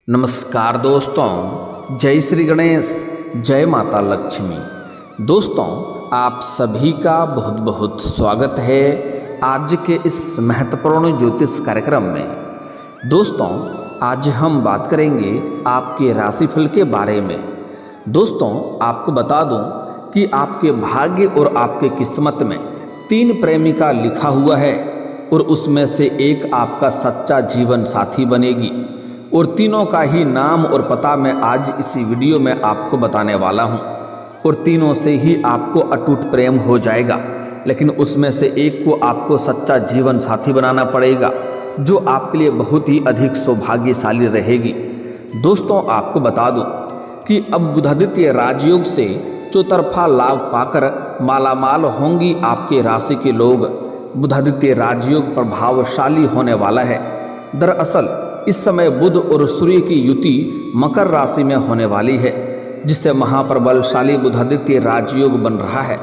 नमस्कार दोस्तों, जय श्री गणेश, जय माता लक्ष्मी। दोस्तों, आप सभी का बहुत बहुत स्वागत है आज के इस महत्वपूर्ण ज्योतिष कार्यक्रम में। दोस्तों, आज हम बात करेंगे आपके राशिफल के बारे में। दोस्तों, आपको बता दूं कि आपके भाग्य और आपके किस्मत में 3 प्रेमिका लिखा हुआ है और उसमें से एक आपका सच्चा जीवन साथी बनेगी और तीनों का ही नाम और पता मैं आज इसी वीडियो में आपको बताने वाला हूं और तीनों से ही आपको अटूट प्रेम हो जाएगा। लेकिन उसमें से एक को आपको सच्चा जीवन साथी बनाना पड़ेगा जो आपके लिए बहुत ही अधिक सौभाग्यशाली रहेगी। दोस्तों, आपको बता दूं कि अब बुधादित्य राजयोग से चौतरफा लाभ पाकर मालामाल होंगी आपके राशि के लोग। बुधादित्य राजयोग प्रभावशाली होने वाला है। दरअसल इस समय बुध और सूर्य की युति मकर राशि में होने वाली है, जिससे महाप्रबलशाली बुधादित्य राजयोग बन रहा है।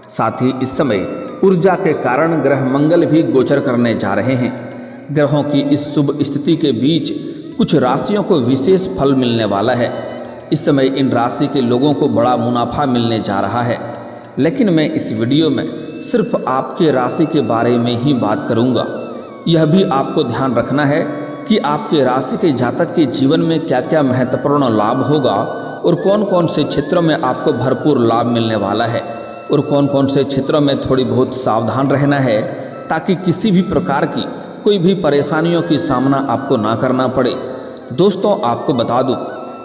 साथ ही इस समय ऊर्जा के कारण ग्रह मंगल भी गोचर करने जा रहे हैं। ग्रहों की इस शुभ स्थिति के बीच कुछ राशियों को विशेष फल मिलने वाला है। इस समय इन राशि के लोगों को बड़ा मुनाफा मिलने जा रहा है। लेकिन मैं इस वीडियो में सिर्फ आपके राशि के बारे में ही बात करूंगा। यह भी आपको ध्यान रखना है कि आपके राशि के जातक के जीवन में क्या क्या महत्वपूर्ण लाभ होगा और कौन कौन से क्षेत्रों में आपको भरपूर लाभ मिलने वाला है और कौन कौन से क्षेत्रों में थोड़ी बहुत सावधान रहना है, ताकि किसी भी प्रकार की कोई भी परेशानियों की सामना आपको ना करना पड़े। दोस्तों, आपको बता दूं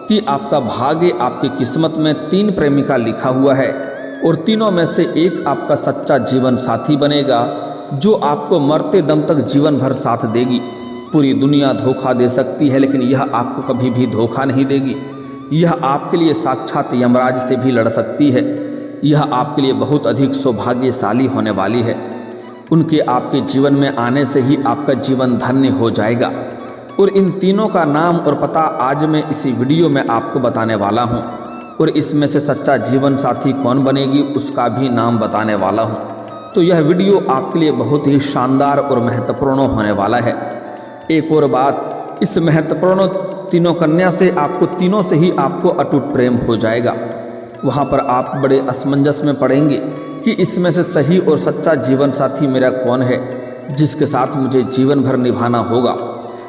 कि आपका भाग्य आपकी किस्मत में 3 प्रेमिका लिखा हुआ है और तीनों में से एक आपका सच्चा जीवन साथी बनेगा जो आपको मरते दम तक जीवन भर साथ देगी। पूरी दुनिया धोखा दे सकती है, लेकिन यह आपको कभी भी धोखा नहीं देगी। यह आपके लिए साक्षात यमराज से भी लड़ सकती है। यह आपके लिए बहुत अधिक सौभाग्यशाली होने वाली है। उनके आपके जीवन में आने से ही आपका जीवन धन्य हो जाएगा। और इन तीनों का नाम और पता आज मैं इसी वीडियो में आपको बताने वाला हूँ और इसमें से सच्चा जीवन साथी कौन बनेगी उसका भी नाम बताने वाला हूँ। तो यह वीडियो आपके लिए बहुत ही शानदार और महत्वपूर्ण होने वाला है। एक और बात, इस महत्वपूर्ण तीनों कन्या से तीनों से ही आपको अटूट प्रेम हो जाएगा। वहाँ पर आप बड़े असमंजस में पड़ेंगे कि इसमें से सही और सच्चा जीवन साथी मेरा कौन है जिसके साथ मुझे जीवन भर निभाना होगा।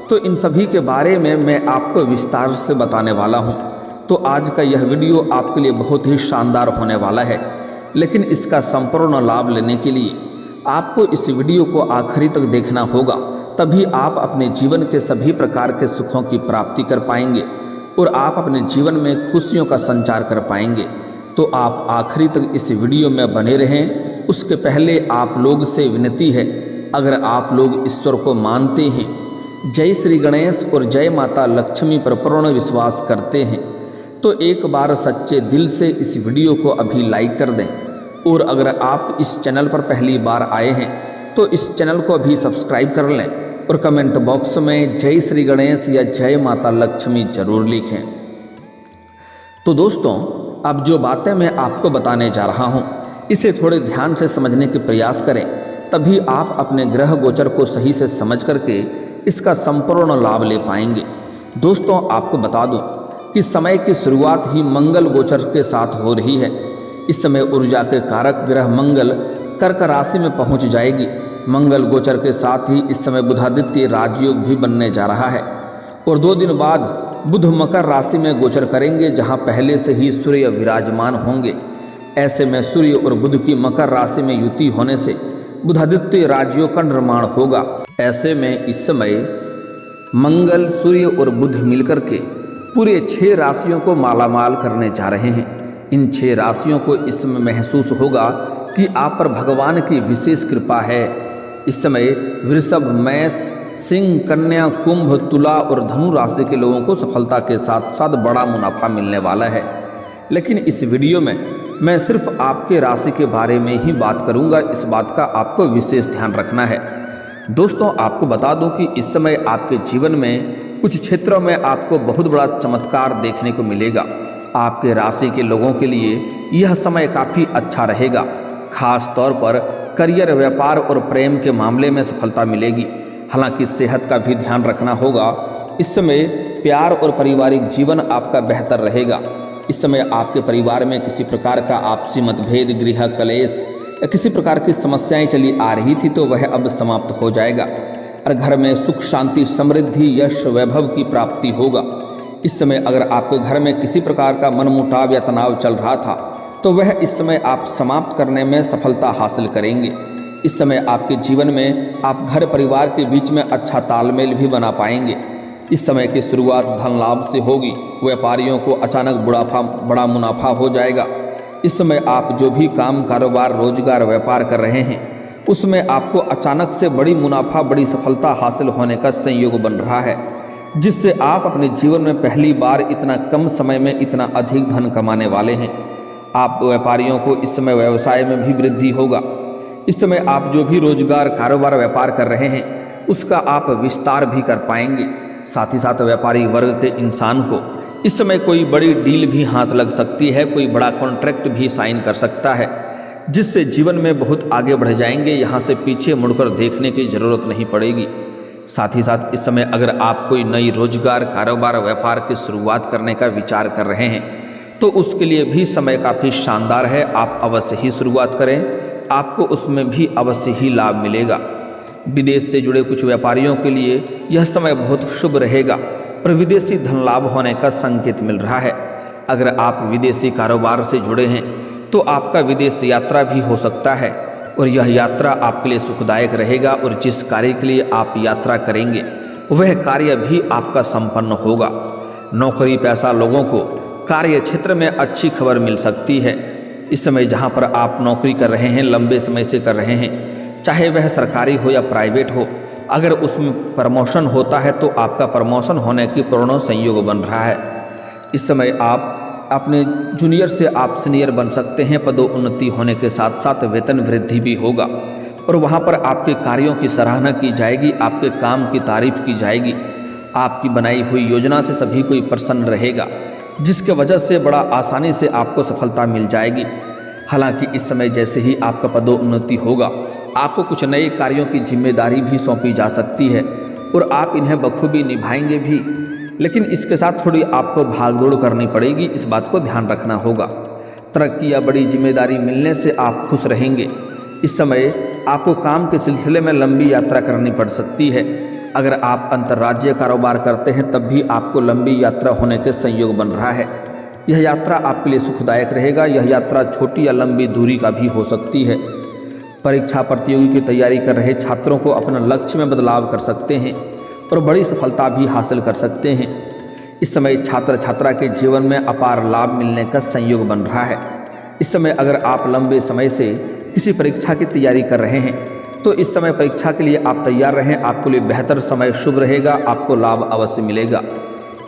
तो इन सभी के बारे में मैं आपको विस्तार से बताने वाला हूँ। तो आज का यह वीडियो आपके लिए बहुत ही शानदार होने वाला है। लेकिन इसका संपूर्ण लाभ लेने के लिए आपको इस वीडियो को आखिरी तक देखना होगा, तभी आप अपने जीवन के सभी प्रकार के सुखों की प्राप्ति कर पाएंगे और आप अपने जीवन में खुशियों का संचार कर पाएंगे। तो आप आखिरी तक इस वीडियो में बने रहें। उसके पहले आप लोग से विनती है, अगर आप लोग ईश्वर को मानते हैं, जय श्री गणेश और जय माता लक्ष्मी पर पूर्ण विश्वास करते हैं, तो एक बार सच्चे दिल से इस वीडियो को अभी लाइक कर दें। और अगर आप इस चैनल पर पहली बार आए हैं तो इस चैनल को अभी सब्सक्राइब कर लें और कमेंट बॉक्स में जय श्री गणेश या जय माता लक्ष्मी जरूर लिखें। तो दोस्तों, अब जो बातें मैं आपको बताने जा रहा हूं, इसे थोड़े ध्यान से समझने के प्रयास करें, तभी आप अपने ग्रह गोचर को सही से समझ करके इसका संपूर्ण लाभ ले पाएंगे। दोस्तों, आपको बता दूं कि समय की शुरुआत ही मंगल गोचर के साथ हो रही है। इस समय ऊर्जा के कारक ग्रह मंगल कर्क राशि में पहुंच जाएगी। मंगल गोचर के साथ ही इस समय बुधादित्य राजयोग भी बनने जा रहा है और 2 दिन बाद बुध मकर राशि में गोचर करेंगे, जहां पहले से ही सूर्य विराजमान होंगे। ऐसे में सूर्य और बुध की मकर राशि में युति होने से बुधादित्य राजयोग का निर्माण होगा। ऐसे में इस समय मंगल, सूर्य और बुध मिलकर के पूरे 6 राशियों को मालामाल करने जा रहे हैं। इन 6 राशियों को इस समय महसूस होगा कि आप पर भगवान की विशेष कृपा है। इस समय वृषभ, मेष, सिंह, कन्या, कुंभ, तुला और धनु राशि के लोगों को सफलता के साथ साथ बड़ा मुनाफा मिलने वाला है। लेकिन इस वीडियो में मैं सिर्फ आपके राशि के बारे में ही बात करूंगा। इस बात का आपको विशेष ध्यान रखना है। दोस्तों, आपको बता दूं कि इस समय आपके जीवन में कुछ क्षेत्रों में आपको बहुत बड़ा चमत्कार देखने को मिलेगा। आपके राशि के लोगों के लिए यह समय काफ़ी अच्छा रहेगा। खास तौर पर करियर, व्यापार और प्रेम के मामले में सफलता मिलेगी। हालांकि सेहत का भी ध्यान रखना होगा इस समय प्यार और पारिवारिक जीवन आपका बेहतर रहेगा। इस समय आपके परिवार में किसी प्रकार का आपसी मतभेद, गृह कलेश या किसी प्रकार की समस्याएं चली आ रही थी तो वह अब समाप्त हो जाएगा और घर में सुख, शांति, समृद्धि, यश, वैभव की प्राप्ति होगा। इस समय अगर आपके घर में किसी प्रकार का मनमुटाव या तनाव चल रहा था तो वह इस समय आप समाप्त करने में सफलता हासिल करेंगे। इस समय आपके जीवन में आप घर परिवार के बीच में अच्छा तालमेल भी बना पाएंगे। इस समय की शुरुआत धन लाभ से होगी। व्यापारियों को अचानक बड़ा मुनाफा हो जाएगा। इस समय आप जो भी काम, कारोबार, रोजगार, व्यापार कर रहे हैं उसमें आपको अचानक से बड़ी मुनाफा, बड़ी सफलता हासिल होने का संयोग बन रहा है, जिससे आप अपने जीवन में पहली बार इतना कम समय में इतना अधिक धन कमाने वाले हैं। आप व्यापारियों को इस समय व्यवसाय में भी वृद्धि होगा। इस समय आप जो भी रोजगार, कारोबार, व्यापार कर रहे हैं उसका आप विस्तार भी कर पाएंगे। साथ ही साथ व्यापारी वर्ग के इंसान को इस समय कोई बड़ी डील भी हाथ लग सकती है, कोई बड़ा कॉन्ट्रैक्ट भी साइन कर सकता है, जिससे जीवन में बहुत आगे बढ़ जाएंगे। यहाँ से पीछे मुड़कर देखने की ज़रूरत नहीं पड़ेगी। साथ ही साथ इस समय अगर आप कोई नई रोजगार, कारोबार, व्यापार की शुरुआत करने का विचार कर रहे हैं तो उसके लिए भी समय काफ़ी शानदार है। आप अवश्य ही शुरुआत करें, आपको उसमें भी अवश्य ही लाभ मिलेगा। विदेश से जुड़े कुछ व्यापारियों के लिए यह समय बहुत शुभ रहेगा और विदेशी धन लाभ होने का संकेत मिल रहा है। अगर आप विदेशी कारोबार से जुड़े हैं तो आपका विदेश यात्रा भी हो सकता है और यह यात्रा आपके लिए सुखदायक रहेगा और जिस कार्य के लिए आप यात्रा करेंगे वह कार्य भी आपका संपन्न होगा। नौकरी पेशा लोगों को कार्य क्षेत्र में अच्छी खबर मिल सकती है। इस समय जहां पर आप नौकरी कर रहे हैं, लंबे समय से कर रहे हैं, चाहे वह सरकारी हो या प्राइवेट हो, अगर उसमें प्रमोशन होता है तो आपका प्रमोशन होने की पूर्ण संयोग बन रहा है। इस समय आप अपने जूनियर से आप सीनियर बन सकते हैं। पदोन्नति होने के साथ साथ वेतन वृद्धि भी होगा और वहाँ पर आपके कार्यों की सराहना की जाएगी, आपके काम की तारीफ की जाएगी। आपकी बनाई हुई योजना से सभी कोई प्रसन्न रहेगा, जिसके वजह से बड़ा आसानी से आपको सफलता मिल जाएगी। हालांकि इस समय जैसे ही आपका पदोन्नति होगा आपको कुछ नए कार्यों की जिम्मेदारी भी सौंपी जा सकती है और आप इन्हें बखूबी निभाएंगे भी, लेकिन इसके साथ थोड़ी आपको भागदौड़ करनी पड़ेगी, इस बात को ध्यान रखना होगा। तरक्की या बड़ी जिम्मेदारी मिलने से आप खुश रहेंगे। इस समय आपको काम के सिलसिले में लंबी यात्रा करनी पड़ सकती है। अगर आप अंतर्राज्यीय कारोबार करते हैं तब भी आपको लंबी यात्रा होने के संयोग बन रहा है। यह यात्रा आपके लिए सुखदायक रहेगा। यह यात्रा छोटी या लंबी दूरी का भी हो सकती है। परीक्षा प्रतियोगी की तैयारी कर रहे छात्रों को अपना लक्ष्य में बदलाव कर सकते हैं और बड़ी सफलता भी हासिल कर सकते हैं। इस समय छात्र छात्रा के जीवन में अपार लाभ मिलने का संयोग बन रहा है। इस समय अगर आप लंबे समय से किसी परीक्षा की तैयारी कर रहे हैं तो इस समय परीक्षा के लिए आप तैयार रहें, आपके लिए बेहतर समय शुभ रहेगा, आपको लाभ अवश्य मिलेगा।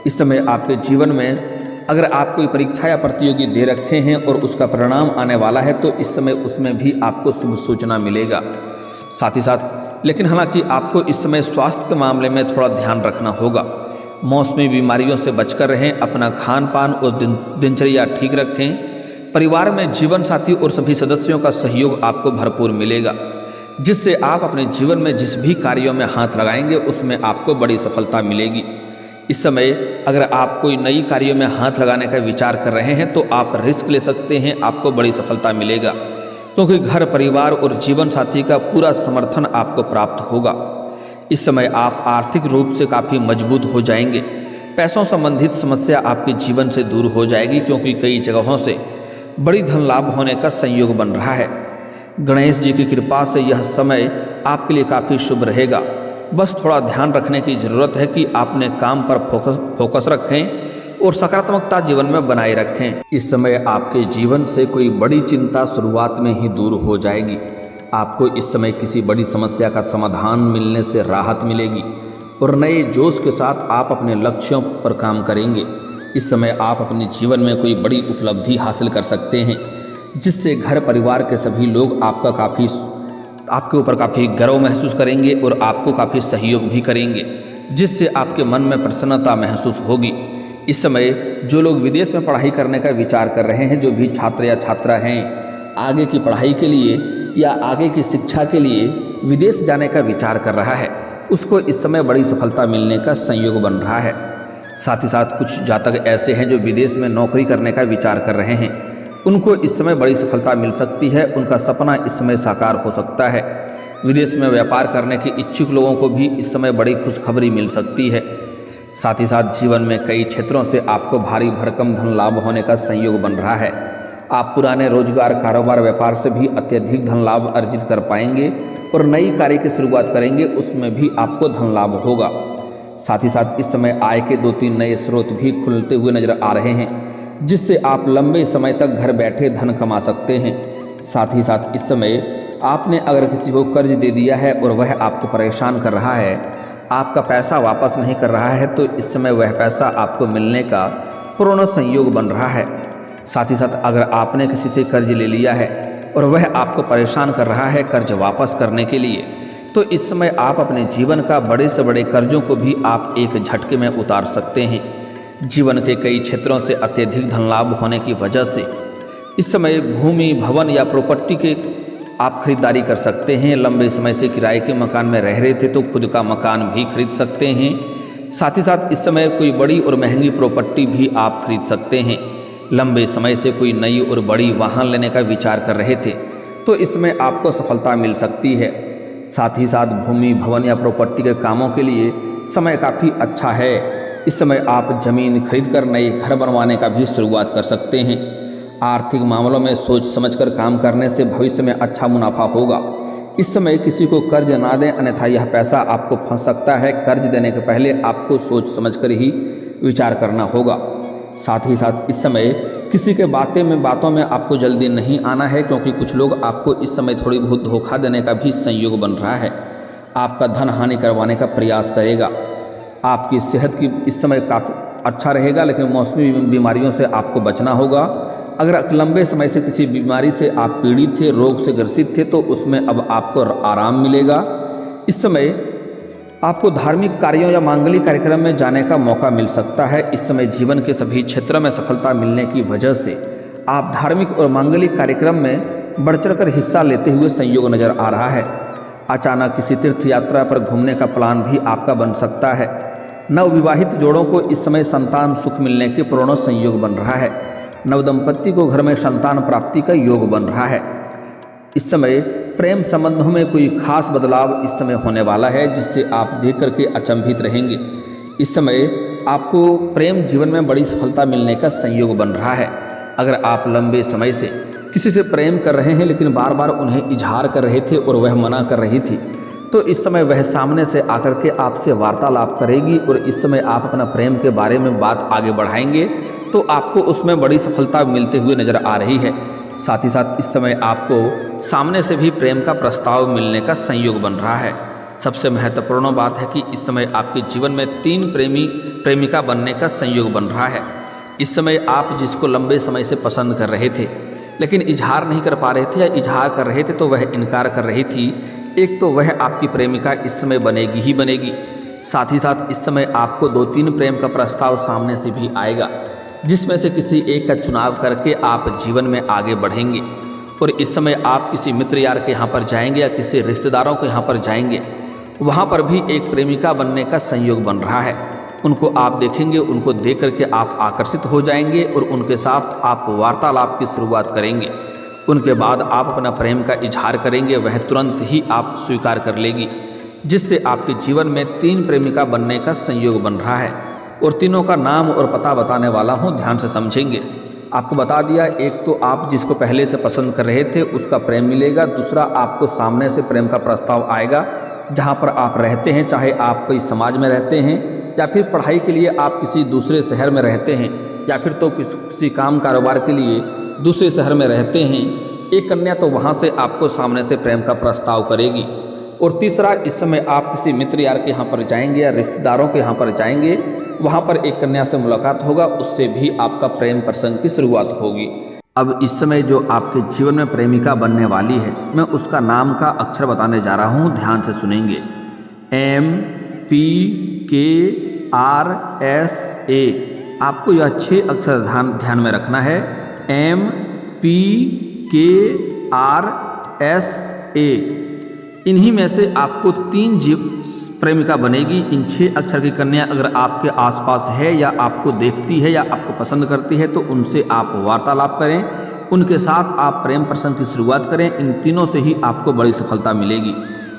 इस समय आपके जीवन में अगर आप कोई परीक्षा या प्रतियोगी दे रखे हैं और उसका परिणाम आने वाला है तो इस समय उसमें भी आपको शुभ सूचना मिलेगा। साथ ही साथ लेकिन हालांकि आपको इस समय स्वास्थ्य के मामले में थोड़ा ध्यान रखना होगा। मौसमी बीमारियों से बचकर रहें, अपना खान पान और दिनचर्या ठीक रखें। परिवार में जीवन साथी और सभी सदस्यों का सहयोग आपको भरपूर मिलेगा, जिससे आप अपने जीवन में जिस भी कार्यों में हाथ लगाएंगे उसमें आपको बड़ी सफलता मिलेगी। इस समय अगर आप कोई नई कार्यों में हाथ लगाने का विचार कर रहे हैं तो आप रिस्क ले सकते हैं, आपको बड़ी सफलता मिलेगा, क्योंकि घर परिवार और जीवन साथी का पूरा समर्थन आपको प्राप्त होगा। इस समय आप आर्थिक रूप से काफ़ी मजबूत हो जाएंगे। पैसों संबंधित समस्या आपके जीवन से दूर हो जाएगी, क्योंकि कई जगहों से बड़ी धन लाभ होने का संयोग बन रहा है। गणेश जी की कृपा से यह समय आपके लिए काफ़ी शुभ रहेगा। बस थोड़ा ध्यान रखने की ज़रूरत है कि आपने काम पर फोकस रखें और सकारात्मकता जीवन में बनाए रखें। इस समय आपके जीवन से कोई बड़ी चिंता शुरुआत में ही दूर हो जाएगी। आपको इस समय किसी बड़ी समस्या का समाधान मिलने से राहत मिलेगी और नए जोश के साथ आप अपने लक्ष्यों पर काम करेंगे। इस समय आप अपने जीवन में कोई बड़ी उपलब्धि हासिल कर सकते हैं, जिससे घर परिवार के सभी लोग आपके ऊपर काफ़ी गर्व महसूस करेंगे और आपको काफ़ी सहयोग भी करेंगे, जिससे आपके मन में प्रसन्नता महसूस होगी। इस समय जो लोग विदेश में पढ़ाई करने का विचार कर रहे हैं, जो भी छात्र या छात्रा हैं, आगे की पढ़ाई के लिए या आगे की शिक्षा के लिए विदेश जाने का विचार कर रहा है, उसको इस समय बड़ी सफलता मिलने का संयोग बन रहा है। साथ ही साथ कुछ जातक ऐसे हैं जो विदेश में नौकरी करने का विचार कर रहे हैं, उनको इस समय बड़ी सफलता मिल सकती है। उनका सपना इस समय साकार हो सकता है। विदेश में व्यापार करने के इच्छुक लोगों को भी इस समय बड़ी खुशखबरी मिल सकती है। साथ ही साथ जीवन में कई क्षेत्रों से आपको भारी भरकम धन लाभ होने का संयोग बन रहा है। आप पुराने रोजगार, कारोबार, व्यापार से भी अत्यधिक धन लाभ अर्जित कर पाएंगे और नई कार्य की शुरुआत करेंगे, उसमें भी आपको धन लाभ होगा। साथ ही साथ इस समय आय के 2-3 नए स्रोत भी खुलते हुए नजर आ रहे हैं, जिससे आप लंबे समय तक घर बैठे धन कमा सकते हैं। साथ ही साथ इस समय आपने अगर किसी को कर्ज दे दिया है और वह आपको परेशान कर रहा है, आपका पैसा वापस नहीं कर रहा है, तो इस समय वह पैसा आपको मिलने का पूर्ण संयोग बन रहा है। साथ ही साथ अगर आपने किसी से कर्ज ले लिया है और वह आपको परेशान कर रहा है कर्ज वापस करने के लिए, तो इस समय आप अपने जीवन का बड़े से बड़े कर्जों को भी आप एक झटके में उतार सकते हैं। जीवन के कई क्षेत्रों से अत्यधिक धन लाभ होने की वजह से इस समय भूमि, भवन या प्रॉपर्टी के आप खरीदारी कर सकते हैं। लंबे समय से किराए के मकान में रह रहे थे तो खुद का मकान भी खरीद सकते हैं। साथ ही साथ इस समय कोई बड़ी और महंगी प्रॉपर्टी भी आप खरीद सकते हैं। लंबे समय से कोई नई और बड़ी वाहन लेने का विचार कर रहे थे तो इसमें आपको सफलता मिल सकती है। साथ ही साथ भूमि, भवन या प्रॉपर्टी के कामों के लिए समय काफ़ी अच्छा है। इस समय आप जमीन खरीदकर नए घर बनवाने का भी शुरुआत कर सकते हैं। आर्थिक मामलों में सोच समझकर काम करने से भविष्य में अच्छा मुनाफा होगा। इस समय किसी को कर्ज ना दें, अन्यथा यह पैसा आपको फंस सकता है। कर्ज देने के पहले आपको सोच समझकर ही विचार करना होगा। साथ ही साथ इस समय किसी के बातों में आपको जल्दी नहीं आना है, क्योंकि कुछ लोग आपको इस समय थोड़ी बहुत धोखा देने का भी संयोग बन रहा है। आपका धन हानि करवाने का प्रयास करेगा। आपकी सेहत की इस समय काफ़ी अच्छा रहेगा, लेकिन मौसमी बीमारियों से आपको बचना होगा। अगर लंबे समय से किसी बीमारी से आप पीड़ित थे, रोग से ग्रसित थे, तो उसमें अब आपको आराम मिलेगा। इस समय आपको धार्मिक कार्यों या मांगलिक कार्यक्रम में जाने का मौका मिल सकता है। इस समय जीवन के सभी क्षेत्रों में सफलता मिलने की वजह से आप धार्मिक और मांगलिक कार्यक्रम में बढ़ चढ़कर हिस्सा लेते हुए संयोग नजर आ रहा है। अचानक किसी तीर्थ यात्रा पर घूमने का प्लान भी आपका बन सकता है। नवविवाहित जोड़ों को इस समय संतान सुख मिलने के पूर्ण संयोग बन रहा है। नवदंपति को घर में संतान प्राप्ति का योग बन रहा है। इस समय प्रेम संबंधों में कोई खास बदलाव इस समय होने वाला है, जिससे आप देख करके अचंभित रहेंगे। इस समय आपको प्रेम जीवन में बड़ी सफलता मिलने का संयोग बन रहा है। अगर आप लंबे समय से किसी से प्रेम कर रहे हैं लेकिन बार बार उन्हें इजहार कर रहे थे और वह मना कर रही थी, तो इस समय वह सामने से आकर के आपसे वार्तालाप करेगी और इस समय आप अपना प्रेम के बारे में बात आगे बढ़ाएंगे, तो आपको उसमें बड़ी सफलता मिलते हुए नजर आ रही है। साथ ही साथ इस समय आपको सामने से भी प्रेम का प्रस्ताव मिलने का संयोग बन रहा है। सबसे महत्वपूर्ण बात है कि इस समय आपके जीवन में 3 प्रेमिका बनने का संयोग बन रहा है। इस समय आप जिसको लंबे समय से पसंद कर रहे थे लेकिन इजहार नहीं कर पा रहे थे, या इजहार कर रहे थे तो वह इनकार कर रही थी, एक तो वह आपकी प्रेमिका इस समय बनेगी ही बनेगी। साथ ही साथ इस समय आपको 2-3 प्रेम का प्रस्ताव सामने से भी आएगा, जिसमें से किसी एक का चुनाव करके आप जीवन में आगे बढ़ेंगे। और इस समय आप किसी मित्र यार के यहाँ पर जाएंगे या किसी रिश्तेदारों के यहाँ पर जाएंगे, वहाँ पर भी एक प्रेमिका बनने का संयोग बन रहा है। उनको आप देखेंगे, उनको देख करके आप आकर्षित हो जाएंगे और उनके साथ आप वार्तालाप की शुरुआत करेंगे। उनके बाद आप अपना प्रेम का इजहार करेंगे, वह तुरंत ही आप स्वीकार कर लेगी, जिससे आपके जीवन में 3 प्रेमिका बनने का संयोग बन रहा है। और तीनों का नाम और पता बताने वाला हूँ, ध्यान से समझेंगे। आपको बता दिया, एक तो आप जिसको पहले से पसंद कर रहे थे उसका प्रेम मिलेगा। दूसरा, आपको सामने से प्रेम का प्रस्ताव आएगा जहाँ पर आप रहते हैं, चाहे आप कोई समाज में रहते हैं या फिर पढ़ाई के लिए आप किसी दूसरे शहर में रहते हैं, या फिर तो किसी काम कारोबार के लिए दूसरे शहर में रहते हैं। एक कन्या तो वहाँ से आपको सामने से प्रेम का प्रस्ताव करेगी। और तीसरा, इस समय आप किसी मित्र यार के यहाँ पर जाएंगे या रिश्तेदारों के यहाँ पर जाएंगे, वहाँ पर एक कन्या से मुलाकात होगा, उससे भी आपका प्रेम प्रसंग की शुरुआत होगी। अब इस समय जो आपके जीवन में प्रेमिका बनने वाली है, मैं उसका नाम का अक्षर बताने जा रहा हूँ, ध्यान से सुनेंगे। MPKRSA। आपको यह 6 अक्षर ध्यान में रखना है। MPKRSA। इन्हीं में से आपको प्रेमिका बनेगी। इन 6 अक्षर की कन्या अगर आपके आसपास है या आपको देखती है या आपको पसंद करती है तो उनसे आप वार्तालाप करें, उनके साथ आप प्रेम प्रसंग की शुरुआत करें। इन तीनों से ही आपको बड़ी सफलता मिलेगी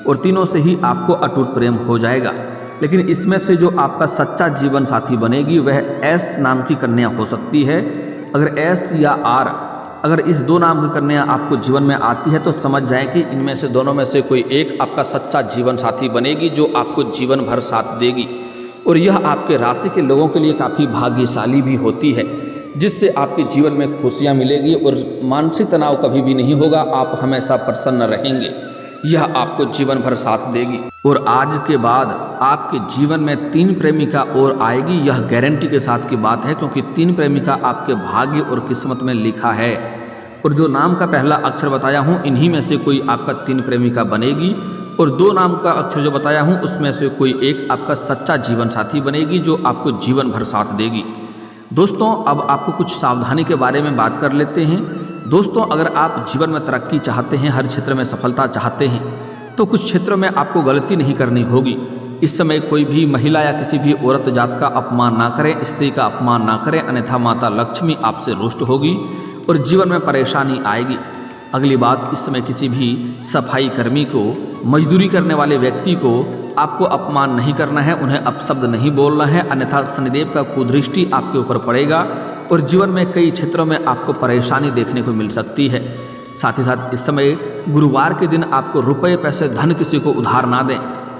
और तीनों से ही आपको अटूट प्रेम हो जाएगा। लेकिन इसमें से जो आपका सच्चा जीवन साथी बनेगी वह एस नाम की कन्या हो सकती है। अगर एस या आर, अगर इस 2 नाम की कन्या आपको जीवन में आती है तो समझ जाएं कि इनमें से दोनों में से कोई एक आपका सच्चा जीवन साथी बनेगी जो आपको जीवन भर साथ देगी। और यह आपके राशि के लोगों के लिए काफ़ी भाग्यशाली भी होती है, जिससे आपके जीवन में खुशियाँ मिलेगी और मानसिक तनाव कभी भी नहीं होगा। आप हमेशा प्रसन्न रहेंगे, यह आपको जीवन भर साथ देगी। और आज के बाद आपके जीवन में 3 प्रेमिका और आएगी, यह गारंटी के साथ की बात है, क्योंकि 3 प्रेमिका आपके भाग्य और किस्मत में लिखा है। और जो नाम का पहला अक्षर बताया हूँ इन्हीं में से कोई आपका 3 प्रेमिका बनेगी और 2 नाम का अक्षर जो बताया हूँ उसमें से कोई एक आपका सच्चा जीवन साथी बनेगी जो आपको जीवन भर साथ देगी। दोस्तों, अब आपको कुछ सावधानी के बारे में बात कर लेते हैं। दोस्तों, अगर आप जीवन में तरक्की चाहते हैं, हर क्षेत्र में सफलता चाहते हैं, तो कुछ क्षेत्रों में आपको गलती नहीं करनी होगी। इस समय कोई भी महिला या किसी भी औरत जात का अपमान ना करें, स्त्री का अपमान ना करें, अन्यथा माता लक्ष्मी आपसे रुष्ट होगी और जीवन में परेशानी आएगी। अगली बात, इस समय किसी भी सफाई कर्मी को, मजदूरी करने वाले व्यक्ति को आपको अपमान नहीं करना है, उन्हें अपशब्द नहीं बोलना है, अन्यथा शनिदेव का कुदृष्टि आपके ऊपर पड़ेगा और जीवन में कई क्षेत्रों में आपको परेशानी देखने को मिल सकती है। साथ ही साथ इस समय गुरुवार के दिन आपको रुपये, पैसे, धन किसी को उधार ना दें,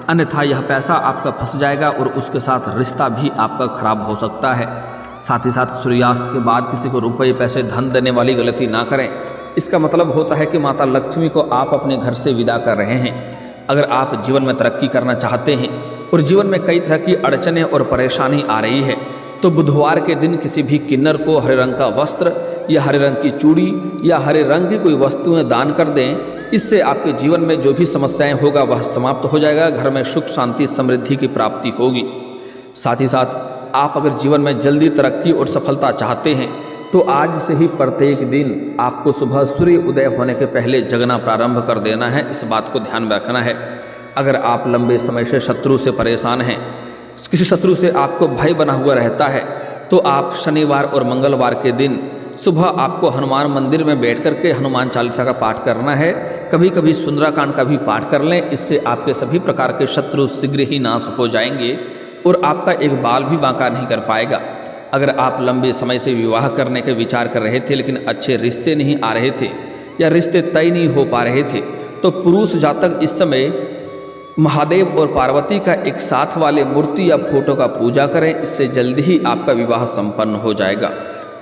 अन्यथा यह पैसा आपका फंस जाएगा और उसके साथ रिश्ता भी आपका खराब हो सकता है। साथ ही साथ सूर्यास्त के बाद किसी को रुपये, पैसे, धन देने वाली गलती ना करें। इसका मतलब होता है कि माता लक्ष्मी को आप अपने घर से विदा कर रहे हैं। अगर आप जीवन में तरक्की करना चाहते हैं और जीवन में कई तरह की अड़चनें और परेशानी आ रही है तो बुधवार के दिन किसी भी किन्नर को हरे रंग का वस्त्र या हरे रंग की चूड़ी या हरे रंग की कोई वस्तुएं दान कर दें। इससे आपके जीवन में जो भी समस्याएं होगा वह समाप्त हो जाएगा, घर में सुख, शांति, समृद्धि की प्राप्ति होगी। साथ ही साथ आप अगर जीवन में जल्दी तरक्की और सफलता चाहते हैं तो आज से ही प्रत्येक दिन आपको सुबह सूर्य उदय होने के पहले जगना प्रारंभ कर देना है। इस बात को ध्यान में रखना है। अगर आप लंबे समय से शत्रु से परेशान हैं, किसी शत्रु से आपको भय बना हुआ रहता है, तो आप शनिवार और मंगलवार के दिन सुबह आपको हनुमान मंदिर में बैठ करके हनुमान चालीसा का पाठ करना है। कभी कभी सुंदराकांड का भी पाठ कर लें, इससे आपके सभी प्रकार के शत्रु शीघ्र ही नाश हो जाएंगे और आपका एक बाल भी बांका नहीं कर पाएगा। अगर आप लंबे समय से विवाह करने के विचार कर रहे थे लेकिन अच्छे रिश्ते नहीं आ रहे थे या रिश्ते तय नहीं हो पा रहे थे, तो पुरुष जातक इस समय महादेव और पार्वती का एक साथ वाले मूर्ति या फोटो का पूजा करें, इससे जल्दी ही आपका विवाह संपन्न हो जाएगा।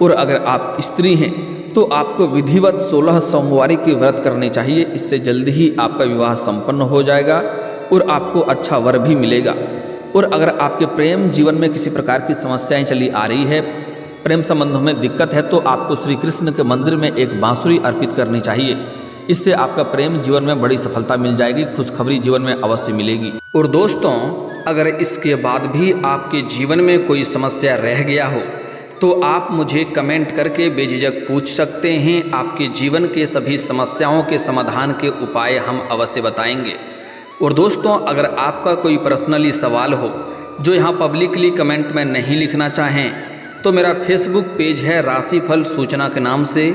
और अगर आप स्त्री हैं तो आपको विधिवत 16 सोमवारी की व्रत करनी चाहिए, इससे जल्दी ही आपका विवाह संपन्न हो जाएगा और आपको अच्छा वर भी मिलेगा। और अगर आपके प्रेम जीवन में किसी प्रकार की समस्याएं चली आ रही है, प्रेम संबंधों में दिक्कत है, तो आपको श्री कृष्ण के मंदिर में एक बांसुरी अर्पित करनी चाहिए। इससे आपका प्रेम जीवन में बड़ी सफलता मिल जाएगी, खुशखबरी जीवन में अवश्य मिलेगी। और दोस्तों, अगर इसके बाद भी आपके जीवन में कोई समस्या रह गया हो तो आप मुझे कमेंट करके बेझिझक पूछ सकते हैं। आपके जीवन के सभी समस्याओं के समाधान के उपाय हम अवश्य बताएंगे। और दोस्तों, अगर आपका कोई पर्सनली सवाल हो जो यहाँ पब्लिकली कमेंट में नहीं लिखना चाहें तो मेरा फेसबुक पेज है राशिफल सूचना के नाम से,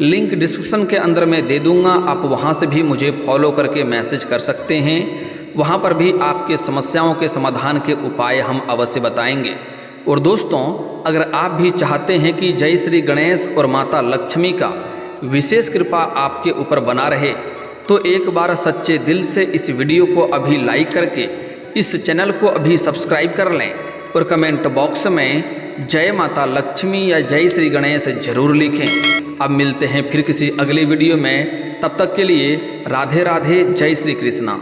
लिंक डिस्क्रिप्शन के अंदर मैं दे दूँगा। आप वहाँ से भी मुझे फॉलो करके मैसेज कर सकते हैं। वहाँ पर भी आपके समस्याओं के समाधान के उपाय हम अवश्य बताएंगे। और दोस्तों, अगर आप भी चाहते हैं कि जय श्री गणेश और माता लक्ष्मी का विशेष कृपा आपके ऊपर बना रहे तो एक बार सच्चे दिल से इस वीडियो को अभी लाइक करके इस चैनल को अभी सब्सक्राइब कर लें और कमेंट बॉक्स में जय माता लक्ष्मी या जय श्री गणेश जरूर लिखें। अब मिलते हैं फिर किसी अगले वीडियो में, तब तक के लिए राधे राधे, जय श्री कृष्णा।